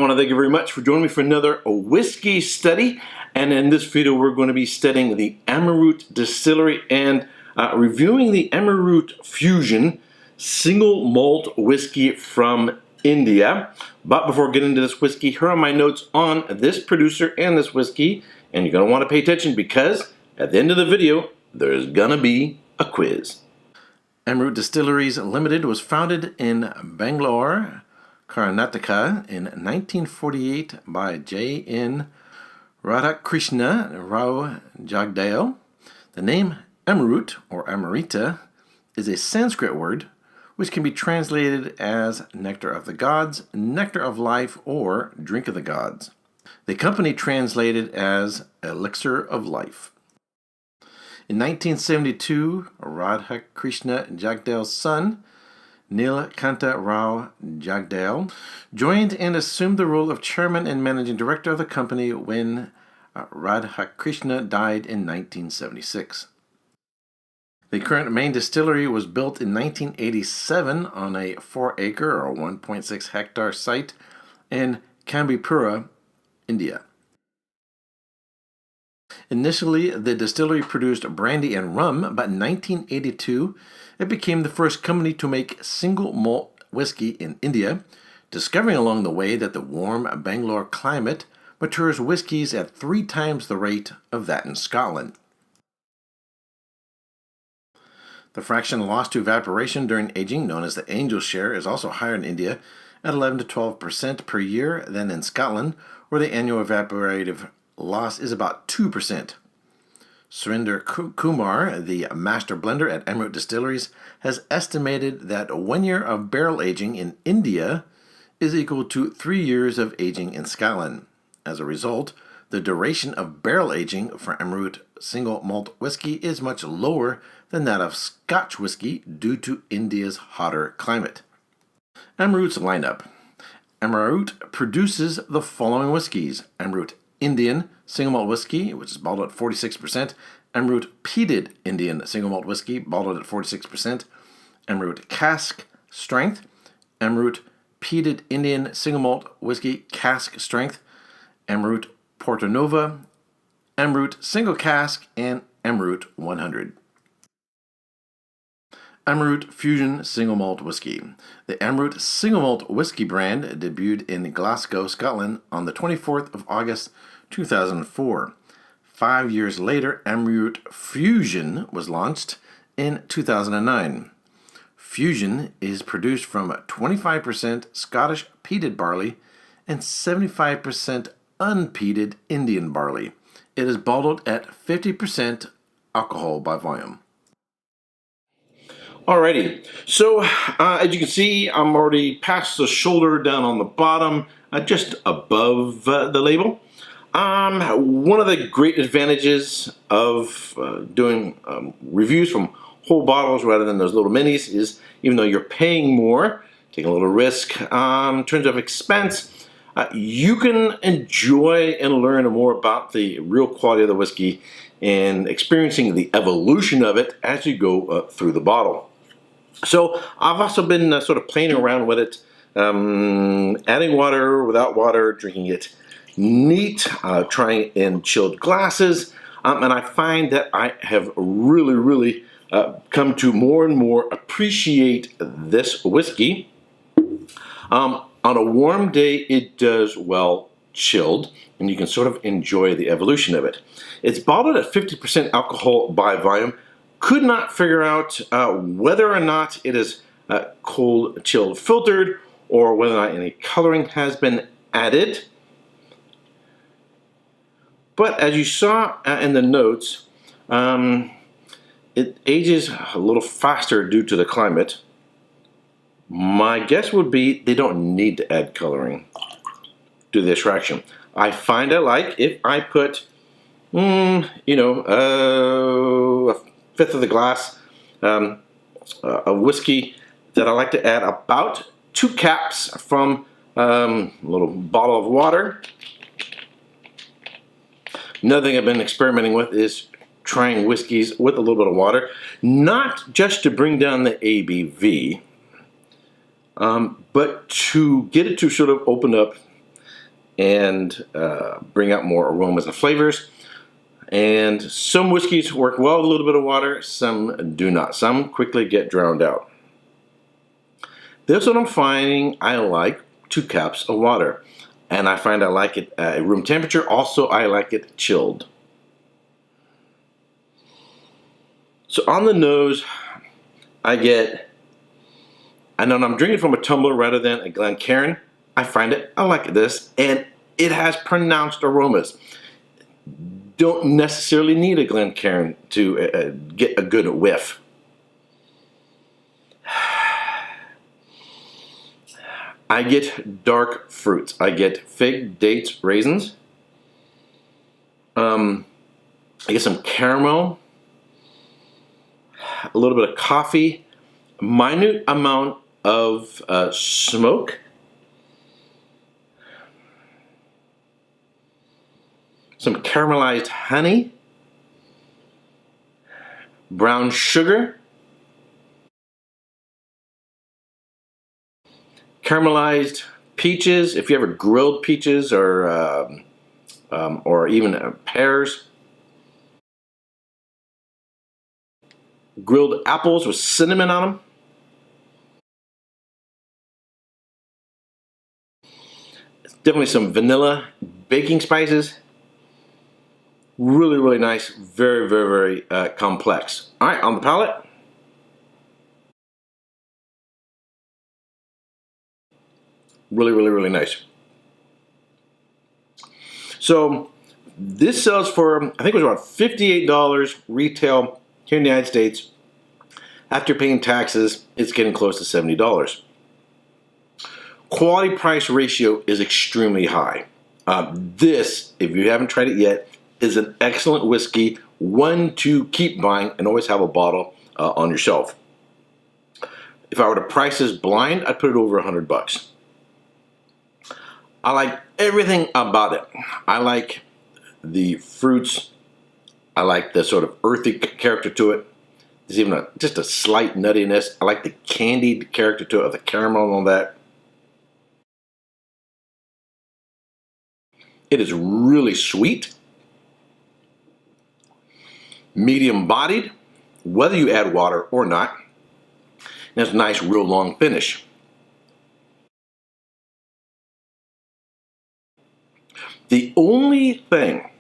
want to thank you very much for joining me for another whiskey study. And in this video, we're going to be studying the Amrut Distillery and reviewing the Amrut Fusion single malt whiskey from India. But before getting into this whiskey, here are my notes on this producer and this whiskey. And you're going to want to pay attention because at the end of the video, there's going to be a quiz. Amrut Distilleries Limited was founded in Bangalore, Karnataka in 1948 by J.N. Radhakrishna Rao Jagdale. The name Amrut or Amrita is a Sanskrit word which can be translated as nectar of the gods, nectar of life, or drink of the gods. The company translated as elixir of life. In 1972, Radhakrishna Jagdale's son, Nilakanta Rao Jagdale, joined and assumed the role of chairman and managing director of the company when Radhakrishna died in 1976. The current main distillery was built in 1987 on a 4-acre or 1.6 hectare site in Kambipura, India. Initially, the distillery produced brandy and rum, but in 1982, it became the first company to make single malt whiskey in India, discovering along the way that the warm Bangalore climate matures whiskies at 3 times the rate of that in Scotland. The fraction lost to evaporation during aging, known as the angel share, is also higher in India at 11 to 12% per year than in Scotland, where the annual evaporative loss is about 2%. Surinder Kumar, the master blender at Amrut Distilleries, has estimated that 1 year of barrel aging in India is equal to 3 years of aging in Scotland. As a result, the duration of barrel aging for Amrut single malt whiskey is much lower than that of Scotch whiskey due to India's hotter climate. Amrut's lineup. Amrut produces the following whiskeys: Amrut Indian single malt whiskey, which is bottled at 46%, Amrut peated Indian single malt whiskey, bottled at 46%, Amrut cask strength, Amrut peated Indian single malt whiskey cask strength, Amrut Porto Nova, Amrut single cask, and Amrut 100. Amrut Fusion Single Malt Whiskey. The Amrut Single Malt Whiskey brand debuted in Glasgow, Scotland on the 24th of August 2004. 5 years later, Amrut Fusion was launched in 2009. Fusion is produced from 25% Scottish peated barley and 75% unpeated Indian barley. It is bottled at 50% alcohol by volume. Alrighty, so as you can see, I'm already past the shoulder down on the bottom, just above the label. One of the great advantages of doing reviews from whole bottles rather than those little minis is, even though you're paying more, taking a little risk in terms of expense, you can enjoy and learn more about the real quality of the whiskey and experiencing the evolution of it as you go through the bottle. So I've also been sort of playing around with it, adding water, without water, drinking it neat, trying in chilled glasses, and I find that I have really come to more and more appreciate this whiskey. On a warm day, it does well chilled, and you can sort of enjoy the evolution of it. It's bottled at 50% alcohol by volume. Could not figure out whether or not it is cold chilled filtered or whether or not any coloring has been added. But as you saw in the notes, it ages a little faster due to the climate. My guess would be they don't need to add coloring to the extraction. I find I like if I put, a fifth of the glass of whiskey, that I like to add about 2 caps from a little bottle of water. Another thing I've been experimenting with is trying whiskeys with a little bit of water, not just to bring down the ABV, but to get it to sort of open up and bring out more aromas and flavors. And some whiskeys work well with a little bit of water, some do not. Some quickly get drowned out. This one I'm finding I like 2 cups of water. And I find I like it at room temperature. Also, I like it chilled. So on the nose, I know I'm drinking from a tumbler rather than a Glencairn. I like this, and it has pronounced aromas. Don't necessarily need a Glencairn to get a good whiff. I get dark fruits. I get fig, dates, raisins. I get some caramel, a little bit of coffee, minute amount of smoke, some caramelized honey, brown sugar, caramelized peaches, if you ever grilled peaches or even pears, grilled apples with cinnamon on them, definitely some vanilla, baking spices. Really, really nice, very, very, very complex. All right, on the palate. Really, really, really nice. So this sells for, I think it was around $58 retail here in the United States. After paying taxes, it's getting close to $70. Quality price ratio is extremely high. This, if you haven't tried it yet, is an excellent whiskey, one to keep buying and always have a bottle on your shelf. If I were to price this blind, I'd put it over $100. I like everything about it. I like the fruits. I like the sort of earthy character to it. There's even just a slight nuttiness. I like the candied character to it, of the caramel and all that. It is really sweet, medium bodied, whether you add water or not. And has a nice, real long finish. The only thing,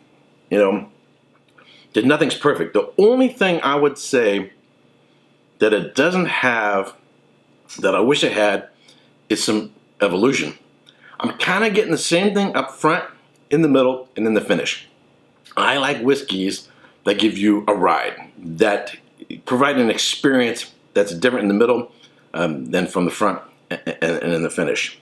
that nothing's perfect. The only thing I would say that it doesn't have, that I wish it had, is some evolution. I'm kind of getting the same thing up front, in the middle, and in the finish. I like whiskeys that give you a ride, that provide an experience that's different in the middle than from the front and in the finish.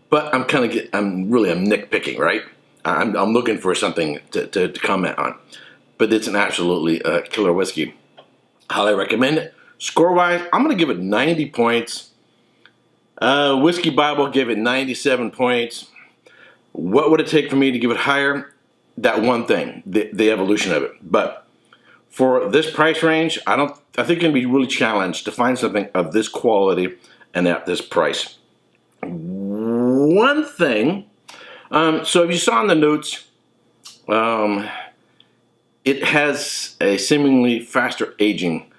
But I'm nitpicking, right? I'm looking for something to comment on. But it's an absolutely killer whiskey. Highly recommend it. Score-wise, I'm going to give it 90 points. Whiskey Bible gave it 97 points. What would it take for me to give it higher? That one thing, the evolution of it. But for this price range, I think it's going to be really challenged to find something of this quality and at this price. One thing, so if you saw in the notes, it has a seemingly faster aging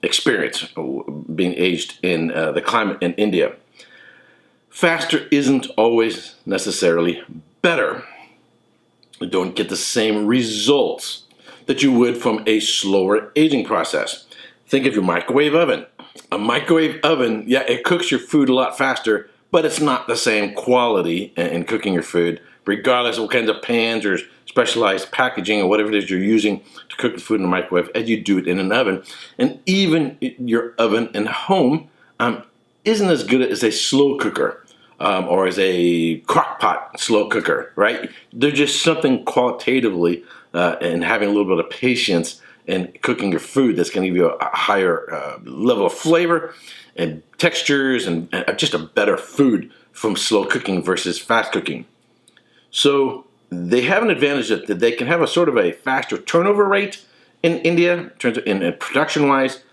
experience, being aged in the climate in India. Faster isn't always necessarily better. You don't get the same results that you would from a slower aging process. Think of your microwave oven. A microwave oven, yeah, it cooks your food a lot faster, but it's not the same quality in cooking your food, regardless of what kinds of pans or specialized packaging or whatever it is you're using to cook the food in the microwave, as you do it in an oven. And even your oven in home isn't as good as a slow cooker or as a crock pot slow cooker, right? There's just something qualitatively in having a little bit of patience in cooking your food that's going to give you a higher level of flavor and textures and just a better food from slow cooking versus fast cooking. So they have an advantage that they can have a sort of a faster turnover rate in India in production-wise,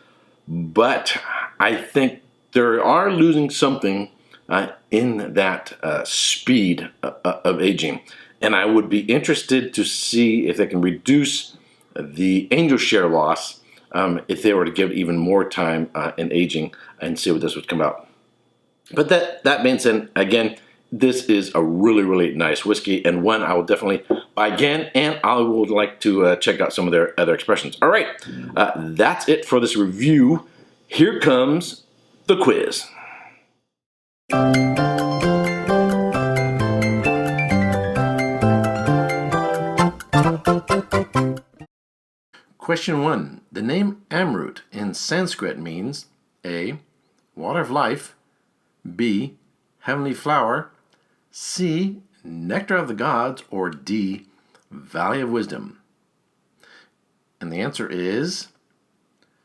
but I think they are losing something in that speed of aging. And I would be interested to see if they can reduce the angel share loss if they were to give even more time in aging, and see what this would come out. But that being said, again, this is a really, really nice whiskey, and one I will definitely buy again, and I would like to check out some of their other expressions. All right, that's it for this review. Here comes the quiz. Question 1. The name Amrut in Sanskrit means A. Water of life, B. Heavenly flower, C. Nectar of the gods, or D. Valley of wisdom. And the answer is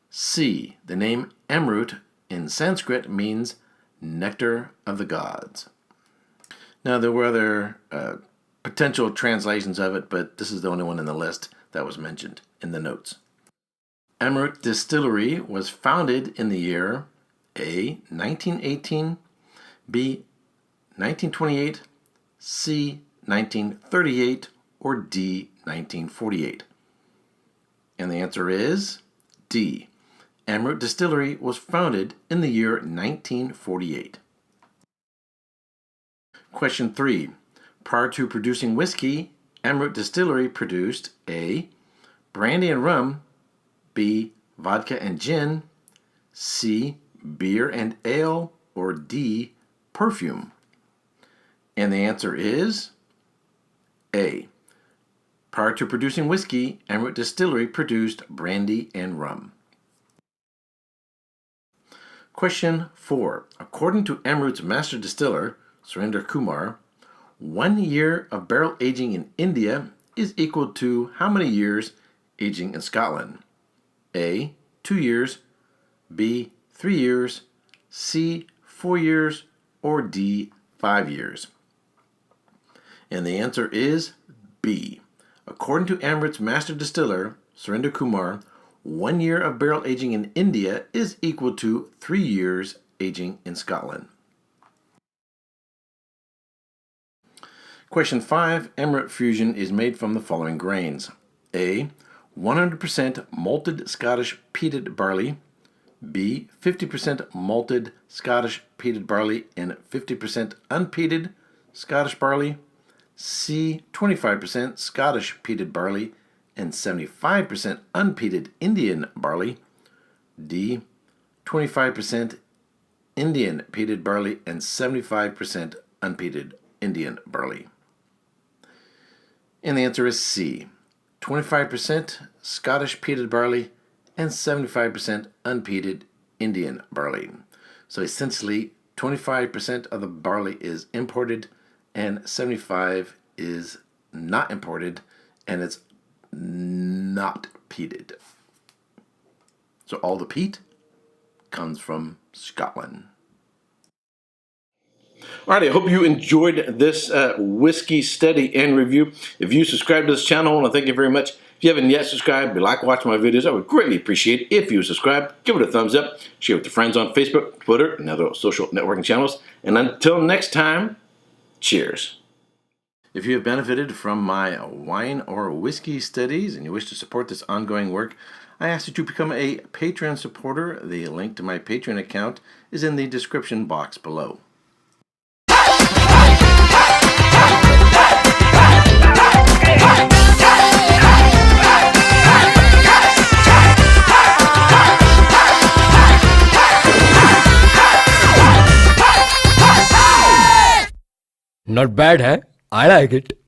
C. The name Amrut in Sanskrit means nectar of the gods. Now, there were other potential translations of it, but this is the only one in the list that was mentioned in the notes. Amrut Distillery was founded in the year A. 1918, B. 1928, C. 1938, or D. 1948. And the answer is D. Amrut Distillery was founded in the year 1948. Question 3. Prior to producing whiskey, Amrut Distillery produced A. brandy and rum, B. vodka and gin, C. beer and ale, or D. perfume. And the answer is A. Prior to producing whiskey, Amrut Distillery produced brandy and rum. Question 4. According to Amrut's master distiller, Surinder Kumar, 1 year of barrel aging in India is equal to how many years aging in Scotland? A. 2 years, B. 3 years, C. 4 years, or D. 5 years. And the answer is B. According to Amrut's master distiller, Surinder Kumar, 1 year of barrel aging in India is equal to 3 years aging in Scotland. Question 5. Amrut Fusion is made from the following grains. A. 100% malted Scottish peated barley, B. 50% malted Scottish peated barley and 50% unpeated Scottish barley, C. 25% Scottish peated barley and 75% unpeated Indian barley, D. 25% Indian peated barley and 75% unpeated Indian barley. And the answer is C. 25% Scottish peated barley and 75% unpeated Indian barley. So essentially, 25% of the barley is imported and 75% is not imported, and it's not peated. So all the peat comes from Scotland. All right, I hope you enjoyed this whiskey study and review. If you subscribe to this channel, I want to thank you very much. If you haven't yet subscribed, you like watching my videos, I would greatly appreciate it if you subscribe. Give it a thumbs up, share with your friends on Facebook, Twitter, and other social networking channels. And until next time, cheers. If you have benefited from my wine or whiskey studies and you wish to support this ongoing work, I ask that you become a Patreon supporter. The link to my Patreon account is in the description box below. Not bad, huh? I like it.